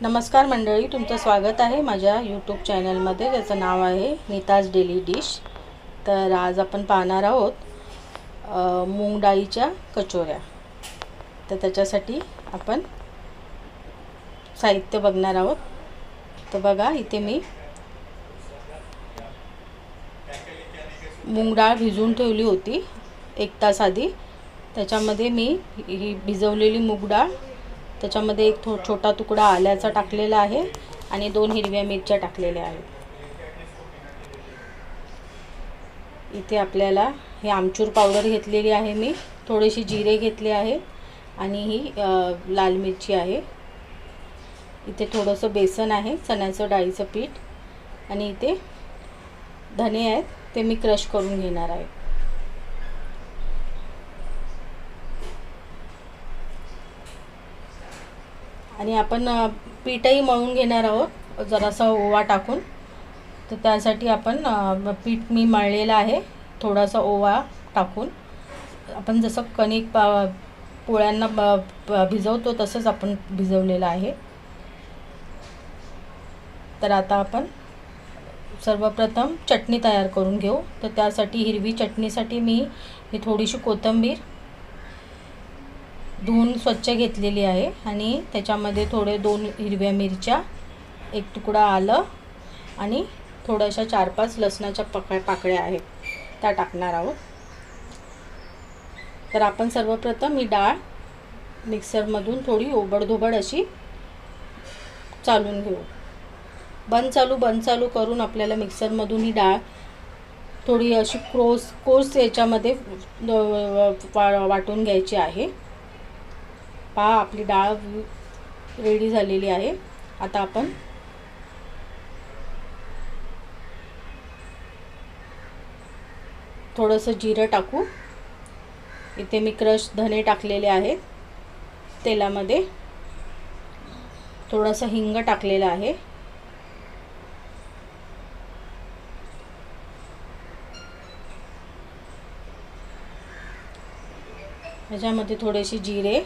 नमस्कार मंडळी, तुमचं स्वागत आहे माझ्या यूट्यूब चॅनलमध्ये, ज्याचं नाव आहे नीताज डेली डिश। तर आज आपण पाहणार आहोत मूग डाळीच्या कचोऱ्या। तर त्याच्यासाठी आपण साहित्य बघणार आहोत। तर बघा, इथे मी मूग डाळ भिजवून ठेवली होती 1 तास आधी। त्याच्यामध्ये मी ही भिजवलेली मूग डाळ, त्याच्यामध्ये एक छोटा तुकडा आल्याचा टाकलेला आहे आणि 2 हिरव्या मिरच्या टाकलेल्या आहेत। इथे आपल्याला हे आमचूर पावडर घेतलेली आहे, मी थोडेसे जिरे घेतले आहे आणि ही लाल मिरची आहे। इथे थोडंसं बेसन आहे, चण्याचं डाळीचं पीठ, आणि इथे धने आहेत, ते मी क्रश करून घेणार आहे। आणि आपण पीठही मळून घेणार आहोत जरासा ओवा टाकून। तर त्यासाठी आपण पीठ मी मळलेलं आहे थोडासा ओवा टाकून। आपण जसं कणिक पोळ्यांना भिजवतो तसंच आपण भिजवलेलं आहे। तर आता आपण सर्वप्रथम चटणी तयार करून घेऊ। तर त्यासाठी हिरवी चटणीसाठी मी ही थोडीशी कोथिंबीर धुवून स्वच्छ घेतलेली आहे आणि त्याच्यामध्ये थोडे 2 हिरव्या मिरच्या, 1 तुकडा आलं आणि थोड्याशा 4-5 लसणाच्या पाकळ्या आहेत, त्या टाकणार आहोत। तर आपण सर्वप्रथम ही डाळ मिक्सरमधून थोडी ओबडधोबड अशी चालून घेऊ। बंद चालू करून आपल्याला मिक्सरमधून ही डाळ थोडी अशी कोर्स याच्यामध्ये वाटून घ्यायची आहे। पहा, आपली डाळ रेडी झालेली आहे। आता आपण थोडंसं जिरं टाकू। इथे मी क्रश धने टाकलेले आहेत तेलामध्ये, थोडंसं हिंग टाकलेलं आहे, याच्यामध्ये थोडेसे जिरे,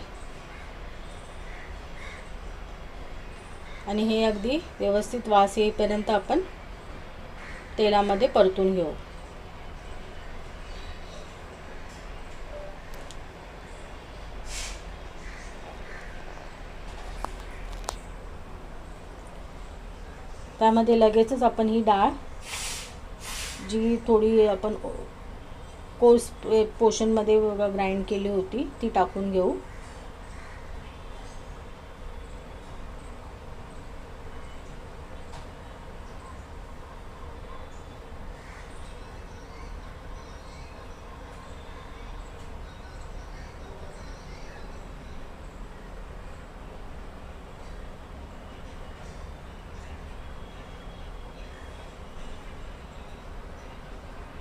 आणि हे अगदी व्यवस्थित वास येईपर्यंत आपण तेलामध्ये परतून घेऊ। त्यामध्ये लगेचच आपण ही डाळ जी थोडी आपण कोर्स पोर्शनमध्ये ग्राइंड केली होती ती टाकून घेऊ।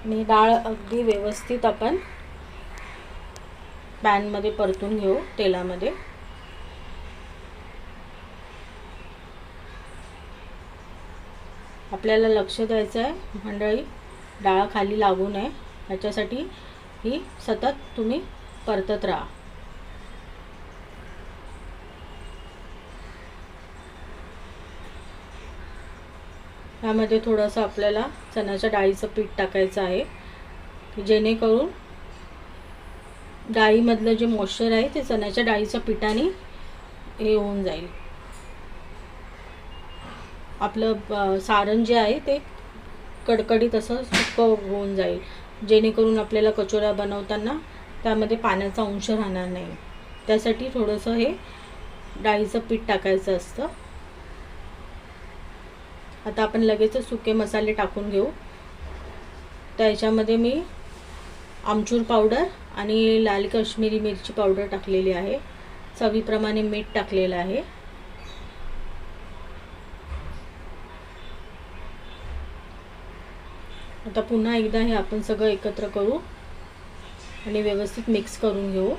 आणि डाळ अगदी व्यवस्थित आपण पॅनमध्ये परतून घेऊ तेलामध्ये। आपल्याला लक्ष द्यायचं आहे मंडळी, डाळ खाली लागू नये याच्यासाठी ही सतत तुम्ही परतत राहा। यामध्ये थोडंसं आपल्याला चण्याच्या डाळीचं पीठ टाकायचं आहे, जेणेकरून डाळीमधलं जे मॉइश्चर आहे ते चण्याच्या डाळीच्या पिठाने हे होऊन जाईल। आपलं सारण जे आहे ते कडकडीत असं सुक्क होऊन जाईल, जेणेकरून आपल्याला कचोऱ्या बनवताना त्यामध्ये पाण्याचा अंश राहणार नाही। त्यासाठी थोडंसं हे डाळीचं पीठ टाकायचं असतं। आता आपण लगेच सुके मसाले टाकून घेऊ। त्याच्यामध्ये मी आमचूर पावडर आणि लाल काश्मीरी मिरची पावडर टाकलेली आहे, चवीप्रमाणे मीठ टाकलेलं आहे। आता पुन्हा एकदा हे आपण सगळं एकत्र करू आणि व्यवस्थित मिक्स करून घेऊ।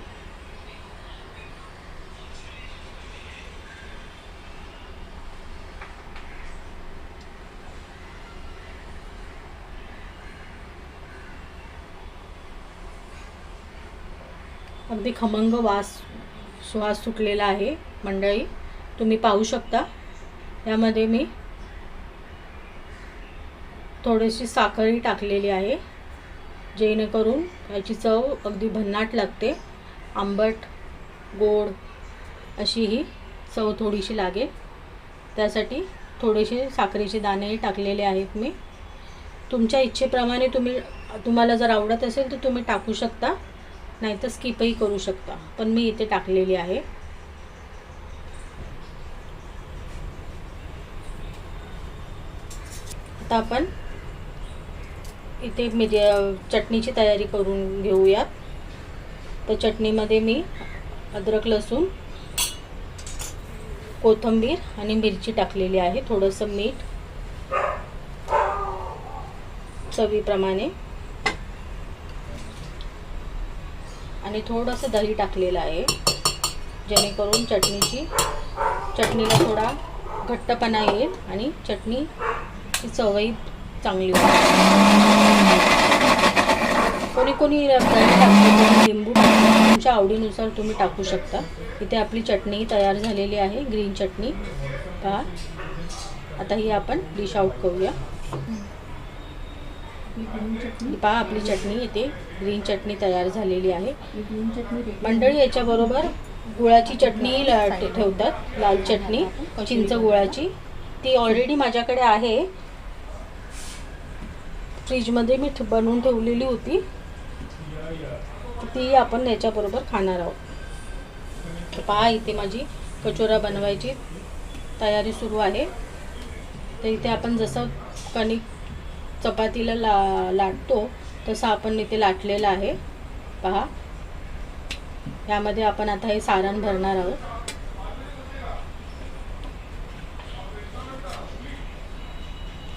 अगदी खमंग सुवास सुटलेला आहे मंडळी, तुम्ही पाहू शकता। यामध्ये मी थोडीशी साखरही टाकलेली आहे, जेणेकरून याची चव अगदी भन्नाट लागते. आंबट गोड अशी ही चव थोडीशी लागेल, त्यासाठी थोडेसे साखरेचे दाणेही टाकलेले आहेत मी. तुमच्या इच्छेप्रमाणे तुम्हाला जर आवडत असेल तर तुम्ही टाकू शकता, नाहीतर स्किपही करू शकता, पण मी इथे टाकलेली आहे. आता आपण इथे चटणीची तयारी करून घेऊयात. तर चटणीमध्ये मी अद्रक, लसूण, कोथिंबीर आणि मिरची टाकलेली आहे. थोडंसं मीठ चवीप्रमाणे आणि थोडंसं दही टाकलेलं आहे, जेणेकरून चटणीला थोडा घट्टपणा येईल आणि चटणीची चवही चांगली होईल. कोणी लिंबू तुमच्या आवडीनुसार तुम्ही टाकू शकता. इथे आपली चटणी तयार झालेली आहे, ग्रीन चटणी. पहा, आता ही आपण डिश आउट करूया. पहा, आपली चटणी इथे ग्रीन चटणी तयार झालेली आहे. मंडळी, याच्याबरोबर गुळाची चटणी ठेवतात, लाल चटणी चिंच गुळाची. ती ऑलरेडी माझ्याकडे आहे, फ्रीजमध्ये मी बनवून ठेवलेली होती. ती आपण याच्याबरोबर खाणार आहोत. पहा, इथे माझी कचोरा बनवायची तयारी सुरू आहे. तर इथे आपण जसं कणिक चपातीला लाटतो तसं आपण इथे लाटलेलं आहे. पहा, यामध्ये आपण आता हे सारण भरणार आहोत.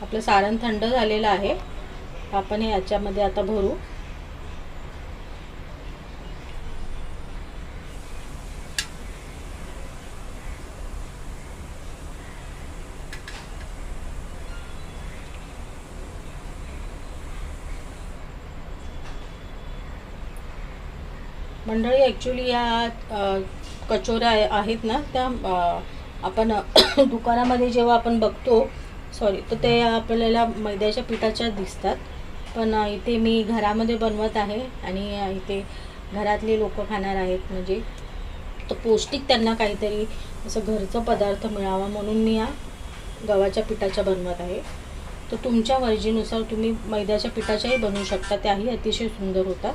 आपलं सारण थंड झालेलं आहे, आपण हे याच्यामध्ये आता भरू. मंडळी, ॲक्च्युली या कचोऱ्या आहेत ना, त्या आपण दुकानामध्ये जेव्हा आपण बघतो तर ते आपल्याला मैद्याच्या पिठाच्या दिसतात, पण इथे मी घरामध्ये बनवत आहे आणि इथे घरातले लोक खाणार आहेत, म्हणजे तर पौष्टिक त्यांना काहीतरी असं घरचं पदार्थ मिळावा म्हणून मी या गव्हाच्या पिठाच्या बनवत आहे. तर तुमच्या मर्जीनुसार तुम्ही मैद्याच्या पिठाच्याही बनवू शकता, त्याही अतिशय सुंदर होतात.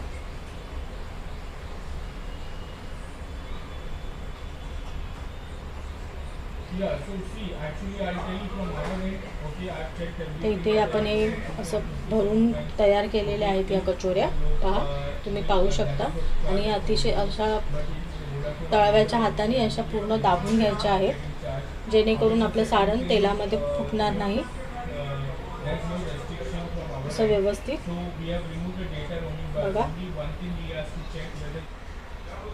तर इथे आपण हे असं भरून तयार केलेले आहेत या कचोऱ्या. पहा, तुम्ही पाहू शकता. आणि अतिशय अशा तळव्याच्या हाताने अशा पूर्ण दाबून घ्यायच्या आहेत, जेणेकरून आपलं सारण तेलामध्ये फुटणार नाही. असं व्यवस्थित बघा.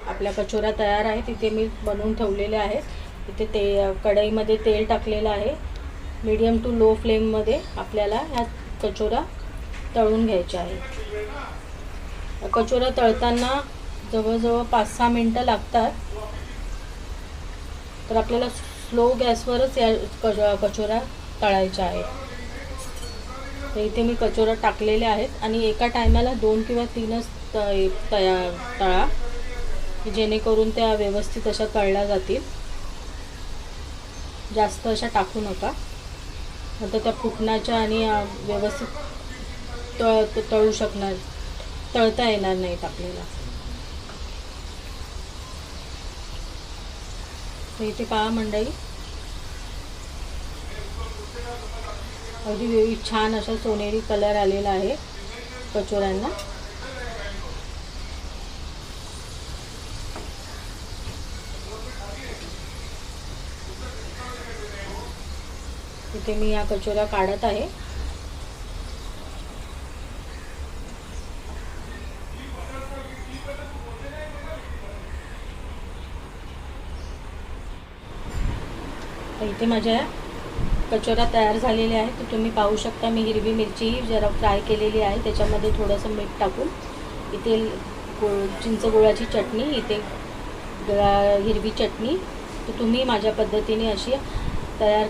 आपल्या कचोऱ्या तयार आहेत. इथे मी बनवून ठेवलेले आहेत. इथे कढईमध्ये तेल टाकलेलं आहे. मीडियम टू लो फ्लेममध्ये आपल्याला ह्या कचोऱ्या तळून घ्यायच्या आहेत. कचोऱ्या तळताना जवळजवळ 5-6 मिनटं लागतात, तर आपल्याला स्लो गॅसवरच या कचोऱ्या तळायच्या आहेत. तर इथे मी कचोऱ्या टाकलेल्या आहेत आणि एका टायमाला 2 किंवा 3च तळा, जेणेकरून त्या व्यवस्थित अशा तळल्या जातील. जास्त अशा टाकू नका, नंतर त्या फुटण्याच्या आणि व्यवस्थित तळता येणार नाहीत आपल्याला. तर इथे पहा मंडळी, अगदी छान अशा सोनेरी कलर आलेला आहे कचोऱ्यांना. इथे मी या कचोऱ्या काढत आहे. इथे माझ्या कचोऱ्या तयार झालेल्या आहेत. तर तुम्ही पाहू शकता, मी हिरवी मिरची जरा फ्राय केलेली आहे, त्याच्यामध्ये थोडंसं मीठ टाकून. इथे चिंच गुळाची चटणी, इथे हिरवी चटणी. तर तुम्ही माझ्या पद्धतीने अशी तयार